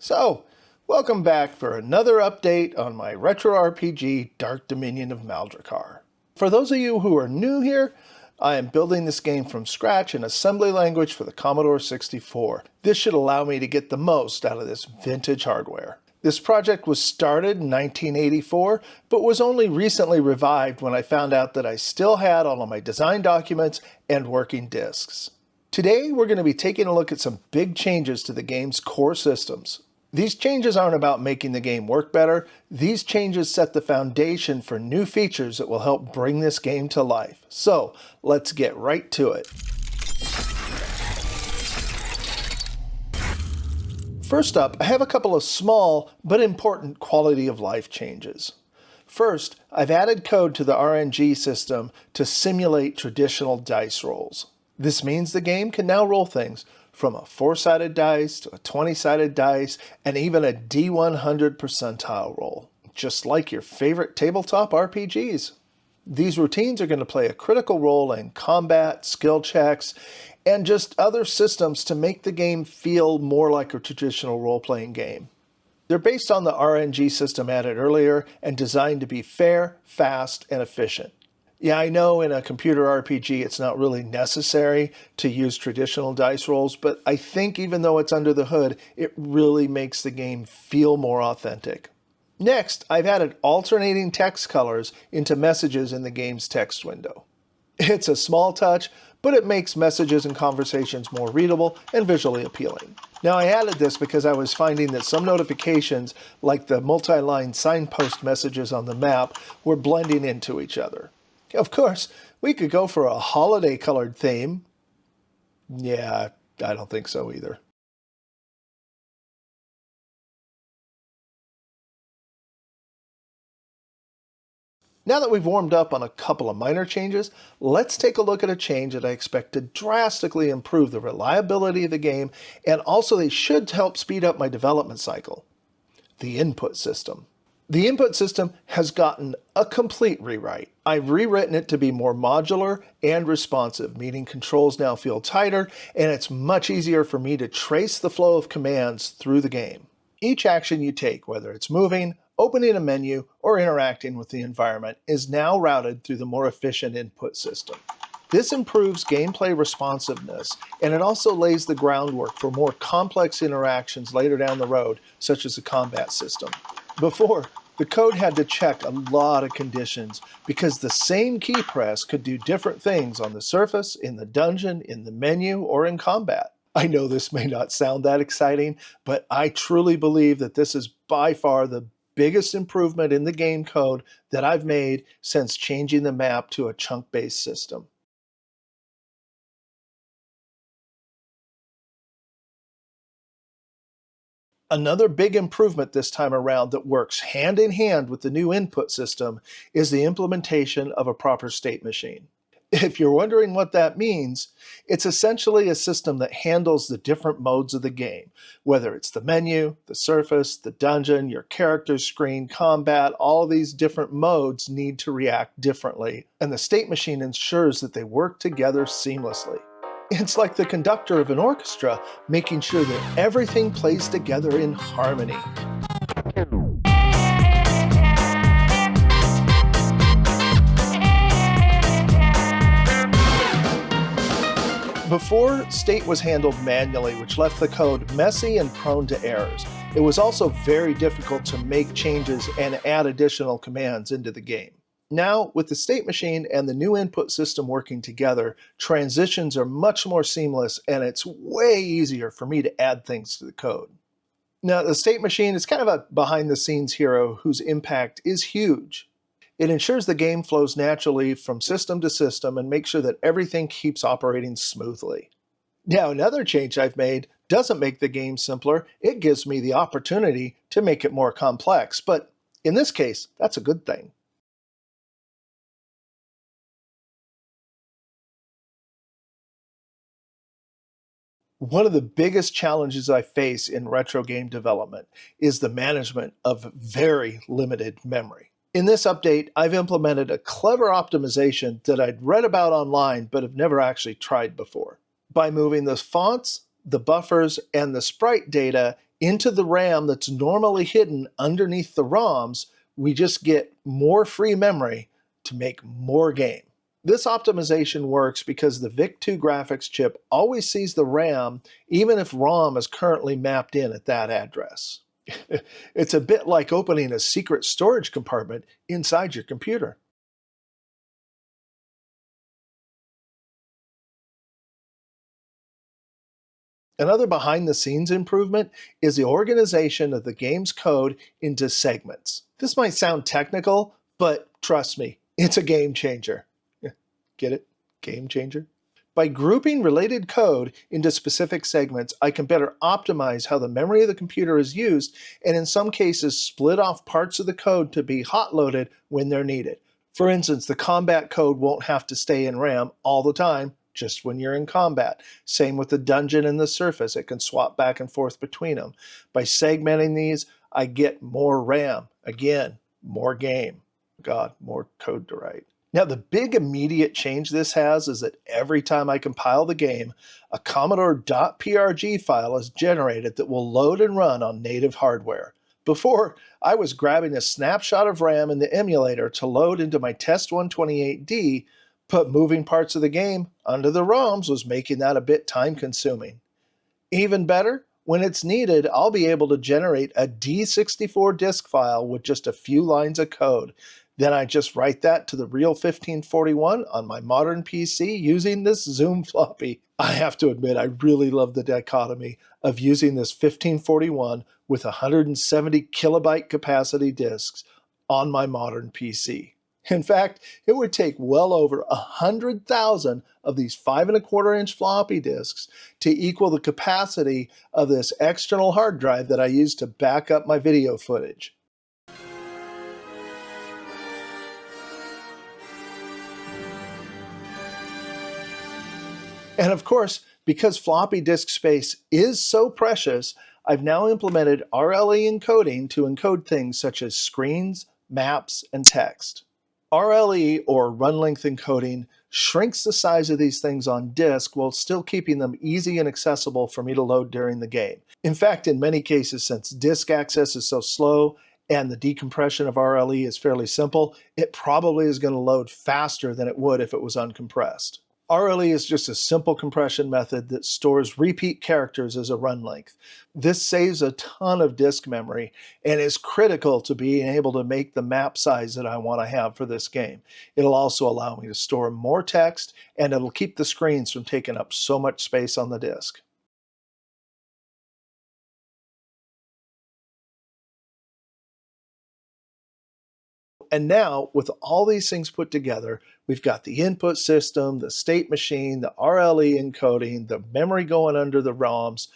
So, welcome back for another update on my retro RPG, Dark Dominion of Maldrakar. For those of you who are new here, I am building this game from scratch in assembly language for the Commodore 64. This should allow me to get the most out of this vintage hardware. This project was started in 1984, but was only recently revived when I found out that I still had all of my design documents and working discs. Today, we're going to be taking a look at some big changes to the game's core systems. These changes aren't about making the game work better. These changes set the foundation for new features that will help bring this game to life. So, let's get right to it. First up, I have a couple of small but important quality of life changes. First, I've added code to the RNG system to simulate traditional dice rolls. This means the game can now roll things from a 4-sided dice to a 20-sided dice and even a D100 percentile roll, just like your favorite tabletop RPGs. These routines are going to play a critical role in combat, skill checks, and just other systems to make the game feel more like a traditional role-playing game. They're based on the RNG system added earlier and designed to be fair, fast, and efficient. Yeah, I know in a computer RPG it's not really necessary to use traditional dice rolls, but I think even though it's under the hood, it really makes the game feel more authentic. Next, I've added alternating text colors into messages in the game's text window. It's a small touch, but it makes messages and conversations more readable and visually appealing. Now, I added this because I was finding that some notifications, like the multi-line signpost messages on the map, were blending into each other. Of course, we could go for a holiday-colored theme. Yeah, I don't think so either. Now that we've warmed up on a couple of minor changes, let's take a look at a change that I expect to drastically improve the reliability of the game, and also they should help speed up my development cycle. The input system. The input system has gotten a complete rewrite. I've rewritten it to be more modular and responsive, meaning controls now feel tighter, and it's much easier for me to trace the flow of commands through the game. Each action you take, whether it's moving, opening a menu, or interacting with the environment, is now routed through the more efficient input system. This improves gameplay responsiveness, and it also lays the groundwork for more complex interactions later down the road, such as the combat system. Before, the code had to check a lot of conditions because the same key press could do different things on the surface, in the dungeon, in the menu, or in combat. I know this may not sound that exciting, but I truly believe that this is by far the biggest improvement in the game code that I've made since changing the map to a chunk-based system. Another big improvement this time around that works hand in hand with the new input system is the implementation of a proper state machine. If you're wondering what that means, it's essentially a system that handles the different modes of the game, whether it's the menu, the surface, the dungeon, your character screen, combat. All of these different modes need to react differently, and the state machine ensures that they work together seamlessly. It's like the conductor of an orchestra, making sure that everything plays together in harmony. Before, state was handled manually, which left the code messy and prone to errors. It was also very difficult to make changes and add additional commands into the game. Now, with the state machine and the new input system working together, transitions are much more seamless, and it's way easier for me to add things to the code. Now, the state machine is kind of a behind-the-scenes hero whose impact is huge. It ensures the game flows naturally from system to system and makes sure that everything keeps operating smoothly. Now, another change I've made doesn't make the game simpler. It gives me the opportunity to make it more complex, but in this case, that's a good thing. One of the biggest challenges I face in retro game development is the management of very limited memory. In this update, I've implemented a clever optimization that I'd read about online but have never actually tried before. By moving the fonts, the buffers, and the sprite data into the RAM that's normally hidden underneath the ROMs, we just get more free memory to make more game. This optimization works because the VIC-2 graphics chip always sees the RAM even if ROM is currently mapped in at that address. It's a bit like opening a secret storage compartment inside your computer. Another behind-the-scenes improvement is the organization of the game's code into segments. This might sound technical, but trust me, it's a game changer. Get it? Game changer? By grouping related code into specific segments, I can better optimize how the memory of the computer is used, and in some cases split off parts of the code to be hot-loaded when they're needed. For instance, the combat code won't have to stay in RAM all the time, just when you're in combat. Same with the dungeon and the surface. It can swap back and forth between them. By segmenting these, I get more RAM. Again, more game. God, more code to write. Now, the big immediate change this has is that every time I compile the game, a Commodore.prg file is generated that will load and run on native hardware. Before, I was grabbing a snapshot of RAM in the emulator to load into my Test 128D, but moving parts of the game under the ROMs was making that a bit time-consuming. Even better, when it's needed, I'll be able to generate a D64 disk file with just a few lines of code. Then I just write that to the real 1541 on my modern PC using this Zoom floppy. I have to admit, I really love the dichotomy of using this 1541 with 170 kilobyte capacity disks on my modern PC. In fact, it would take well over 100,000 of these 5¼ inch floppy disks to equal the capacity of this external hard drive that I use to back up my video footage. And of course, because floppy disk space is so precious, I've now implemented RLE encoding to encode things such as screens, maps, and text. RLE, or run length encoding, shrinks the size of these things on disk while still keeping them easy and accessible for me to load during the game. In fact, in many cases, since disk access is so slow and the decompression of RLE is fairly simple, it probably is going to load faster than it would if it was uncompressed. RLE is just a simple compression method that stores repeat characters as a run length. This saves a ton of disk memory and is critical to being able to make the map size that I want to have for this game. It'll also allow me to store more text, and it'll keep the screens from taking up so much space on the disk. And now, with all these things put together, we've got the input system, the state machine, the RLE encoding, the memory going under the ROMs.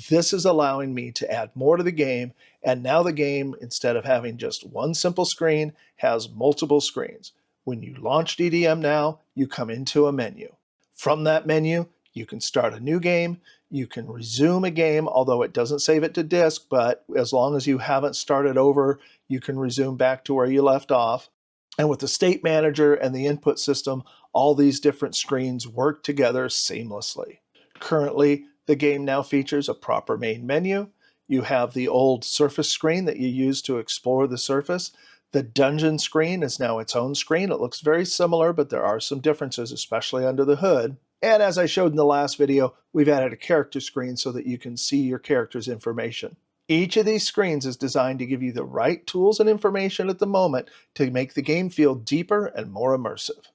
This is allowing me to add more to the game, and now the game, instead of having just one simple screen, has multiple screens. When you launch DDM now, you come into a menu. From that menu, you can start a new game, you can resume a game, although it doesn't save it to disk, but as long as you haven't started over, you can resume back to where you left off. And with the state manager and the input system, all these different screens work together seamlessly. Currently, the game now features a proper main menu. You have the old surface screen that you use to explore the surface. The dungeon screen is now its own screen. It looks very similar, but there are some differences, especially under the hood. And as I showed in the last video, we've added a character screen so that you can see your character's information. Each of these screens is designed to give you the right tools and information at the moment to make the game feel deeper and more immersive.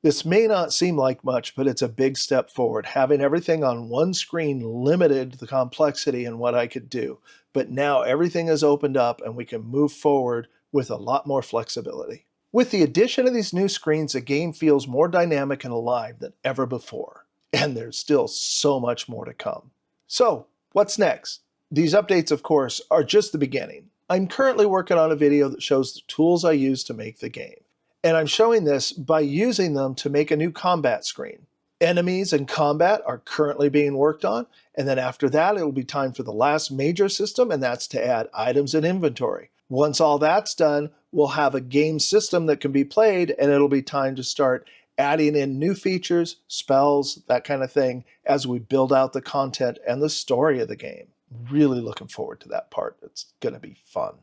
This may not seem like much, but it's a big step forward. Having everything on one screen limited the complexity in what I could do, but now everything is opened up and we can move forward with a lot more flexibility. With the addition of these new screens, the game feels more dynamic and alive than ever before. And there's still so much more to come. So, what's next? These updates, of course, are just the beginning. I'm currently working on a video that shows the tools I use to make the game. And I'm showing this by using them to make a new combat screen. Enemies and combat are currently being worked on, and then after that it'll be time for the last major system, and that's to add items and inventory. Once all that's done, we'll have a game system that can be played, and it'll be time to start adding in new features, spells, that kind of thing, as we build out the content and the story of the game. Really looking forward to that part. It's going to be fun.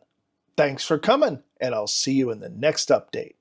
Thanks for coming, and I'll see you in the next update.